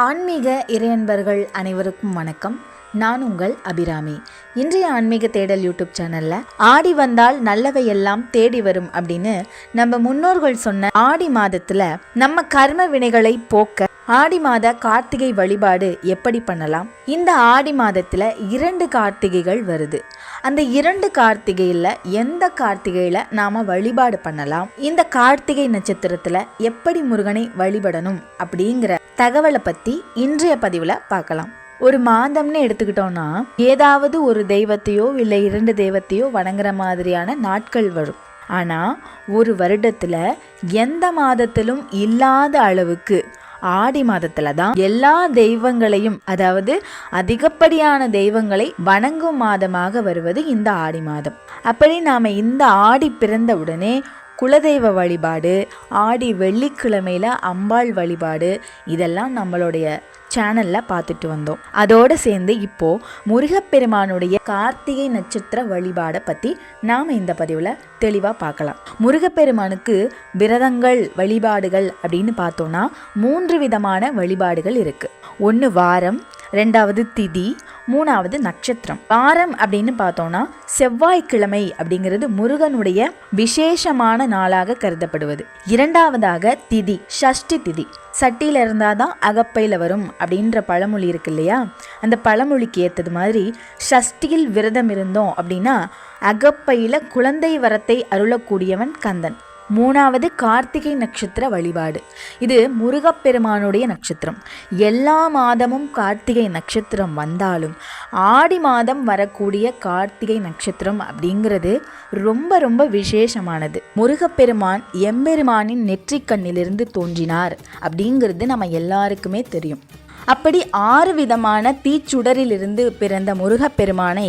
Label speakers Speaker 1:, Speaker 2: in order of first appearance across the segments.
Speaker 1: ஆன்மீக இறையன்பர்கள் அனைவருக்கும் வணக்கம். நான் உங்கள் அபிராமி. இன்றைய ஆன்மீக தேடல் யூடியூப் சேனல்ல ஆடி வந்தால் நல்லவை எல்லாம் தேடி வரும் அப்படின்னு நம்ம முன்னோர்கள் சொன்ன ஆடி மாதத்துல நம்ம கர்ம வினைகளை போக்க ஆடி மாத கார்த்திகை வழிபாடு எப்படி பண்ணலாம்? இந்த ஆடி மாதத்துல 2 கார்த்திகைகள் வருது. அந்த 2 கார்த்திகையில எந்த கார்த்திகையில நாம வழிபாடு பண்ணலாம், இந்த கார்த்திகை நட்சத்திரத்துல எப்படி முருகனை வழிபடணும் அப்படிங்கிற தகவலை பத்தி இன்றைய பதிவுல பார்க்கலாம். ஒரு மாதம்னு எடுத்துக்கிட்டோம்னா ஏதாவது ஒரு தெய்வத்தையோ இல்லை 2 தெய்வத்தையோ வணங்குற மாதிரியான நாட்கள் வரும். ஆனால் ஒரு வருடத்தில் எந்த மாதத்திலும் இல்லாத அளவுக்கு ஆடி மாதத்துல தான் எல்லா தெய்வங்களையும், அதாவது அதிகப்படியான தெய்வங்களை வணங்கும் மாதமாக வருவது இந்த ஆடி மாதம். அப்படி நாம இந்த ஆடி பிறந்த உடனே குலதெய்வ வழிபாடு, ஆடி வெள்ளிக்கிழமையில அம்பாள் வழிபாடு, இதெல்லாம் நம்மளுடைய சேனல்ல பார்த்துட்டு வந்தோம். அதோடு சேர்ந்து இப்போ முருகப்பெருமானுடைய கார்த்திகை நட்சத்திர வழிபாடை பற்றி நாம் இந்த பதிவில் தெளிவாக பார்க்கலாம். முருகப்பெருமானுக்கு விரதங்கள் வழிபாடுகள் அப்படின்னு பார்த்தோன்னா 3 விதமான வழிபாடுகள் இருக்குது. ஒன்று வாரம், 2வது திதி, 3வது நட்சத்திரம். வாரம் அப்படின்னு பார்த்தோம்னா செவ்வாய்க்கிழமை அப்படிங்கிறது முருகனுடைய விசேஷமான நாளாக கருதப்படுவது. 2வதாக திதி, சஷ்டி திதி. சட்டியில் இருந்தாதான் அகப்பையில் வரும் அப்படின்ற பழமொழி இருக்கு இல்லையா? அந்த பழமொழிக்கு ஏற்றது மாதிரி சஷ்டியில் விரதம் இருந்தோம் அப்படின்னா அகப்பையில் குழந்தை வரத்தை அருளக்கூடியவன் கந்தன். 3வது கார்த்திகை நட்சத்திர வழிபாடு. இது முருகப்பெருமானுடைய நட்சத்திரம். எல்லா மாதமும் கார்த்திகை நட்சத்திரம் வந்தாலும் ஆடி மாதம் வரக்கூடிய கார்த்திகை நட்சத்திரம் அப்படிங்கிறது ரொம்ப ரொம்ப விசேஷமானது. முருகப்பெருமான் எம்பெருமானின் நெற்றிக்கண்ணிலிருந்து தோன்றினார் அப்படிங்கிறது நம்ம எல்லாருக்குமே தெரியும். அப்படி 6 விதமான தீச்சுடரிலிருந்து பிறந்த முருகப்பெருமானை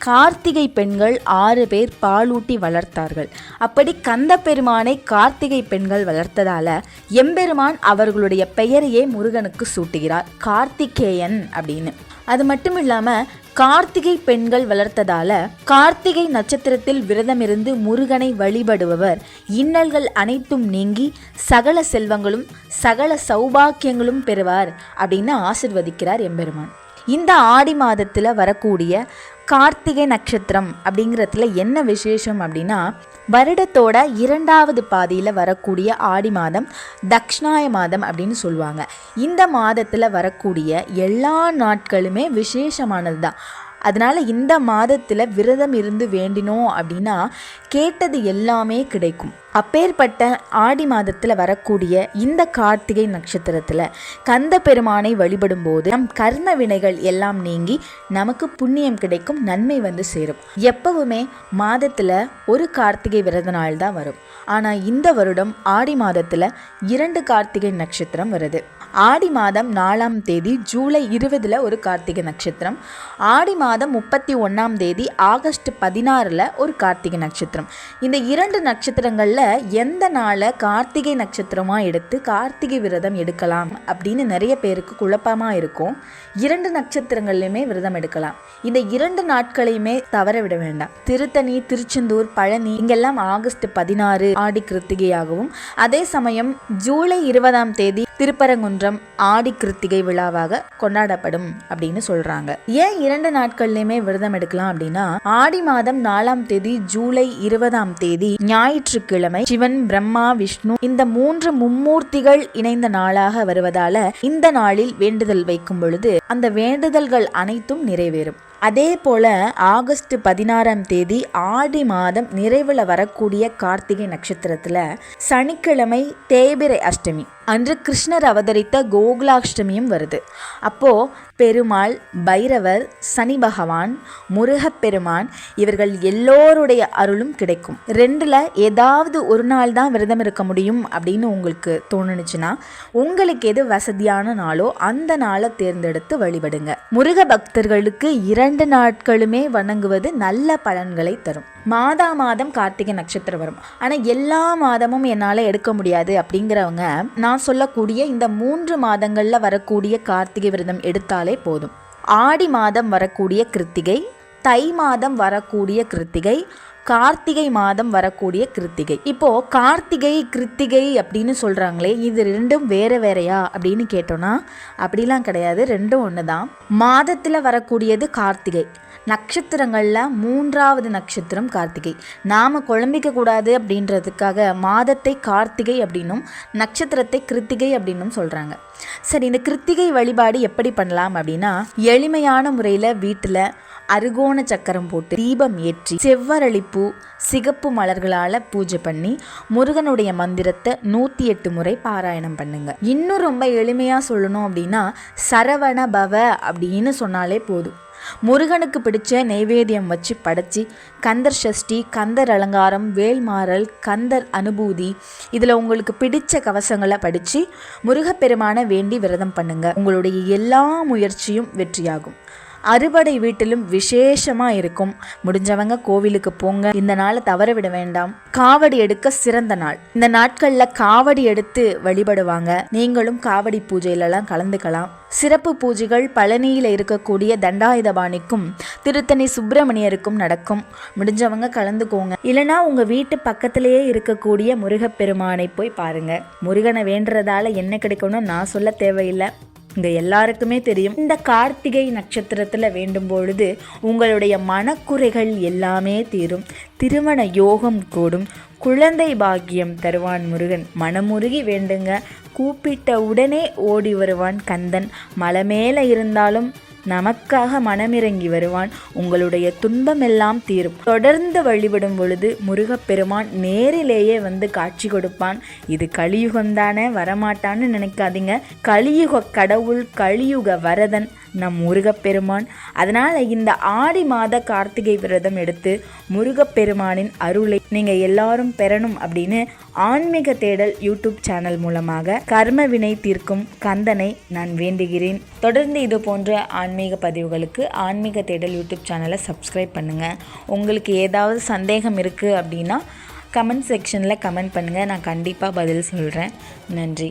Speaker 1: கார்த்திகை பெண்கள் 6 பேர் பாலூட்டி வளர்த்தார்கள். அப்படி கந்த பெருமானை கார்த்திகை பெண்கள் வளர்த்ததால எம்பெருமான் அவர்களுடைய பெயரையே முருகனுக்கு சூட்டுகிறார், கார்த்திகேயன் அப்படின்னு. அது மட்டும் இல்லாமல் கார்த்திகை பெண்கள் வளர்த்ததால கார்த்திகை நட்சத்திரத்தில் விரதமிருந்து முருகனை வழிபடுபவர் இன்னல்கள் அனைத்தும் நீங்கி சகல செல்வங்களும் சகல சௌபாக்கியங்களும் பெறுவார் அப்படின்னு ஆசிர்வதிக்கிறார் எம்பெருமான். இந்த ஆடி மாதத்தில் வரக்கூடிய கார்த்திகை நட்சத்திரம் அப்படிங்கிறதுல என்ன விசேஷம் அப்படின்னா, வருடத்தோட 2வது பாதியில் வரக்கூடிய ஆடி மாதம் தக்ஷணாய மாதம் அப்படின்னு சொல்லுவாங்க. இந்த மாதத்தில் வரக்கூடிய எல்லா நாட்களுமே விசேஷமானது தான். அதனால் இந்த மாதத்தில் விரதம் இருந்து வேண்டினோம் அப்படின்னா கேட்டது எல்லாமே கிடைக்கும். அப்பேற்பட்ட ஆடி மாதத்தில் வரக்கூடிய இந்த கார்த்திகை நட்சத்திரத்தில் கந்த பெருமானை வழிபடும் போது நம் கர்ம வினைகள் எல்லாம் நீங்கி நமக்கு புண்ணியம் கிடைக்கும், நன்மை வந்து சேரும். எப்பவுமே மாதத்தில் ஒரு கார்த்திகை விரத நாள் தான் வரும். ஆனால் இந்த வருடம் ஆடி மாதத்தில் 2 கார்த்திகை நட்சத்திரம் வருது. ஆடி மாதம் 4ஆம் தேதி ஜூலை 20 ஒரு கார்த்திகை நட்சத்திரம், ஆடி மாதம் 31ஆம் தேதி ஆகஸ்ட் 16 ஒரு கார்த்திகை நட்சத்திரம். இந்த 2 நட்சத்திரங்களில் எந்த நாளை கார்த்திகை நட்சத்திரமாக எடுத்து கார்த்திகை விரதம் எடுக்கலாம் அப்படின்னு நிறைய பேருக்கு குழப்பமாக இருக்கும். 2 நட்சத்திரங்கள்லையுமே விரதம் எடுக்கலாம். இந்த 2 நாட்களையுமே தவற விட வேண்டாம். திருத்தணி, திருச்செந்தூர், பழனி இங்கெல்லாம் ஆகஸ்ட் 16 ஆடி கிருத்திகையாகவும், அதே சமயம் ஜூலை 20ஆம் தேதி திருப்பரங்குன்றம் ஆடி கிருத்திகை விழாவாக கொண்டாடப்படும் அப்படின்னு சொல்றாங்க. ஏன் 2 நாட்கள்லையுமே விரதம் எடுக்கலாம் அப்படின்னா, ஆடி மாதம் 4ஆம் தேதி ஜூலை 20ஆம் தேதி ஞாயிற்றுக்கிழமை சிவன், பிரம்மா, விஷ்ணு இந்த 3 மும்மூர்த்திகள் இணைந்த நாளாக வருவதால இந்த நாளில் வேண்டுதல் வைக்கும் பொழுது அந்த வேண்டுதல்கள் அனைத்தும் நிறைவேறும். அதே போல ஆகஸ்ட் 16ஆம் தேதி ஆடி மாதம் நிறைவில் வரக்கூடிய கார்த்திகை நட்சத்திரத்தில் சனிக்கிழமை தேய்பிறை அஷ்டமி அன்று கிருஷ்ணர் அவதரித்த கோகுலாஷ்டமியும் வருது. அப்போ பெருமாள், பைரவர், சனி பகவான், முருகப்பெருமான் இவர்கள் எல்லோருடைய அருளும் கிடைக்கும். 2ல் ஏதாவது ஒரு நாள் தான் விரதம் இருக்க முடியும் அப்படின்னு உங்களுக்கு தோணுச்சுன்னா உங்களுக்கு எது வசதியான நாளோ அந்த நாளை தேர்ந்தெடுத்து வழிபடுங்க. முருக பக்தர்களுக்கு 2 நாட்களுமே வணங்குவது நல்ல பலன்களை தரும். மாதம் கார்த்திகை நட்சத்திரம் வரும். ஆனால் எல்லா மாதமும் என்னால் எடுக்க முடியாது அப்படிங்கிறவங்க நான் சொல்லக்கூடிய இந்த 3 மாதங்களில் வரக்கூடிய கார்த்திகை விரதம் எடுத்தாலே போதும். ஆடி மாதம் வரக்கூடிய கிருத்திகை, தை மாதம் வரக்கூடிய கிருத்திகை, கார்த்திகை மாதம் வரக்கூடிய கிருத்திகை. இப்போ கார்த்திகை கிருத்திகை அப்படின்னு சொல்றாங்களே, இது ரெண்டும் வேற வேறையா அப்படின்னு கேட்டோம்னா அப்படிலாம் கிடையாது, ரெண்டும் ஒன்று தான். மாதத்தில் வரக்கூடியது கார்த்திகை, நட்சத்திரங்களில் 3வது நட்சத்திரம் கார்த்திகை. நாம் குழம்பிக்க கூடாது அப்படின்றதுக்காக மாதத்தை கார்த்திகை அப்படின்னும் நட்சத்திரத்தை கிருத்திகை அப்படின்னும் சொல்கிறாங்க. சரி, இந்த கிருத்திகை வழிபாடு எப்படி பண்ணலாம் அப்படின்னா, எளிமையான முறையில் வீட்டில் அருகோண சக்கரம் போட்டு தீபம் ஏற்றி செவ்வரளிப்பூ சிகப்பு மலர்களால் பூஜை பண்ணி முருகனுடைய மந்திரத்தை 108 முறை பாராயணம் பண்ணுங்க. இன்னும் ரொம்ப எளிமையாக சொல்லணும் அப்படின்னா, சரவண பவ அப்படின்னு சொன்னாலே போதும். முருகனுக்கு பிடிச்ச நெய்வேத்தியம் வச்சு படைச்சி கந்தர் சஷ்டி, கந்தர் அலங்காரம், வேல்மாறல், கந்தர் அனுபூதி, இதில் உங்களுக்கு பிடிச்ச கவசங்களை படித்து முருகப்பெருமானை வேண்டி விரதம் பண்ணுங்க. உங்களுடைய எல்லா முயற்சியும் வெற்றியாகும். அறுபடை வீட்டிலும் விசேஷமாக இருக்கும். முடிஞ்சவங்க கோவிலுக்கு போங்க. இந்த நாளை தவற விட வேண்டாம். காவடி எடுக்க சிறந்த நாள். இந்த நாட்களில் காவடி எடுத்து வழிபடுவாங்க. நீங்களும் காவடி பூஜையிலலாம் கலந்துக்கலாம். சிறப்பு பூஜைகள் பழனியில் இருக்கக்கூடிய தண்டாயுதபாணிக்கும் திருத்தணி சுப்பிரமணியருக்கும் நடக்கும். முடிஞ்சவங்க கலந்துக்கோங்க. இல்லைனா உங்கள் வீட்டு பக்கத்திலேயே இருக்கக்கூடிய முருகப்பெருமானை போய் பாருங்க. முருகனை வேண்டுறதால என்ன கிடைக்கும்னு நான் சொல்ல தேவையில்லை, இங்கே எல்லாருக்குமே தெரியும். இந்த கார்த்திகை நட்சத்திரத்தில் வேண்டும் பொழுது உங்களுடைய மனக்குறைகள் எல்லாமே தீரும். திருமண யோகம் கூடும். குழந்தை பாக்கியம் தருவான் முருகன். மனமுருகி வேண்டுங்க. கூப்பிட்ட உடனே ஓடி வருவான் கந்தன். மலை மேலே இருந்தாலும் நமக்காக மனமிறங்கி வருவான். உங்களுடைய துன்பமெல்லாம் தீரும். தொடர்ந்து வழிபடும் பொழுது முருகப்பெருமான் நேரிலேயே வந்து காட்சி கொடுப்பான். இது கலியுகம்தானே, வரமாட்டான்னு நினைக்காதீங்க. கலியுக கடவுள், கலியுக வரதன் நம் முருகப்பெருமான். அதனால் இந்த ஆடி மாத கார்த்திகை விரதம் எடுத்து முருகப்பெருமானின் அருளை நீங்கள் எல்லாரும் பெறணும் அப்படின்னு ஆன்மீக தேடல் யூடியூப் சேனல் மூலமாக கர்ம வினை தீர்க்கும் கந்தனை நான் வேண்டுகிறேன். தொடர்ந்து இது போன்ற ஆன்மீக பதிவுகளுக்கு ஆன்மீக தேடல் யூடியூப் சேனலை சப்ஸ்கிரைப் பண்ணுங்கள். உங்களுக்கு ஏதாவது சந்தேகம் இருக்குது அப்படின்னா கமெண்ட் செக்ஷனில் கமெண்ட் பண்ணுங்கள். நான் கண்டிப்பாக பதில் சொல்கிறேன். நன்றி.